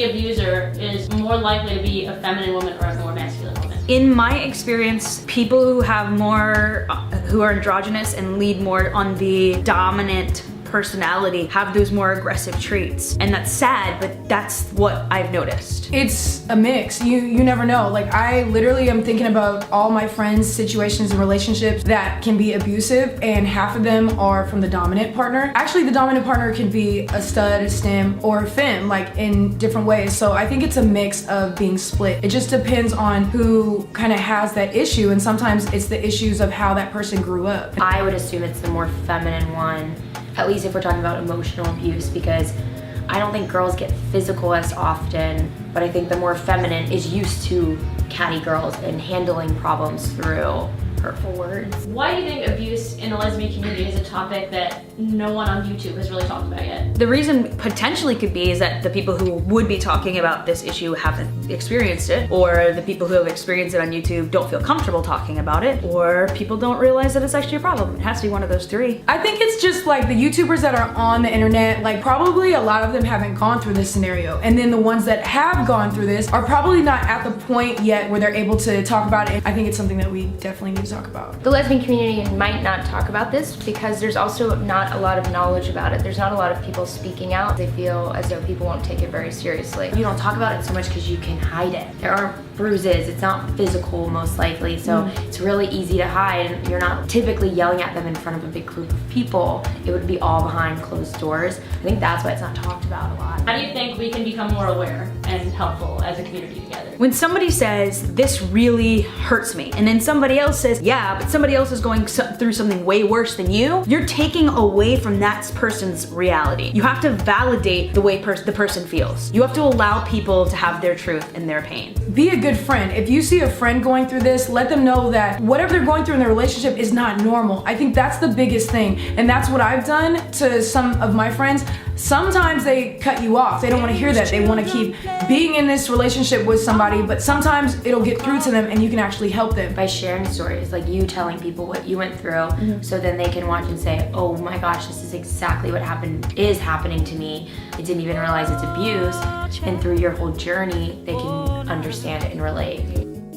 the abuser is more likely to be a feminine woman or a more masculine woman? In my experience, people who have more, who are androgynous and lead more on the dominant personality have those more aggressive traits. And that's sad, but that's what I've noticed. It's a mix. You never know. Like, I literally am thinking about all my friends' situations and relationships that can be abusive, and half of them are from the dominant partner. Actually, the dominant partner can be a stud, a stim, or a femme, like in different ways. So I think it's a mix of being split. It just depends on who kind of has that issue, and sometimes it's the issues of how that person grew up. I would assume it's the more feminine one, at least if we're talking about emotional abuse, because I don't think girls get physical as often, but I think the more feminine is used to catty girls and handling problems through hurtful words. Why do you think abuse in the lesbian community is a topic that no one on YouTube has really talked about yet? The reason potentially could be is that the people who would be talking about this issue haven't experienced it, or the people who have experienced it on YouTube don't feel comfortable talking about it, or people don't realize that it's actually a problem. It has to be one of those three. I think it's just like the YouTubers that are on the internet, like probably a lot of them haven't gone through this scenario. And then the ones that have gone through this are probably not at the point yet where they're able to talk about it. I think it's something that we definitely need to talk about. The lesbian community might not talk about this because there's also not a lot of knowledge about it. There's not a lot of people speaking out. They feel as though people won't take it very seriously. You don't talk about it so much because you can hide it. There aren't bruises, it's not physical most likely, so it's really easy to hide, and you're not typically yelling at them in front of a big group of people. It would be all behind closed doors. I think that's why it's not talked about a lot. How do you think we can become more aware and helpful as a community together? When somebody says, this really hurts me, and then somebody else says, yeah, but somebody else is going through something way worse than you're taking away from that person's reality. You have to validate the way the person feels. You have to allow people to have their truth and their pain. Be a good friend. If you see a friend going through this, let them know that whatever they're going through in their relationship is not normal. I think that's the biggest thing, and that's what I've done to some of my friends. Sometimes they cut you off. They don't want to hear that. They want to keep being in this relationship with somebody, but sometimes it'll get through to them and you can actually help them. By sharing stories, like you telling people what you went through, so then they can watch and say, oh my gosh, this is exactly what is happening to me. I didn't even realize it's abuse. And through your whole journey, they can understand it and relate.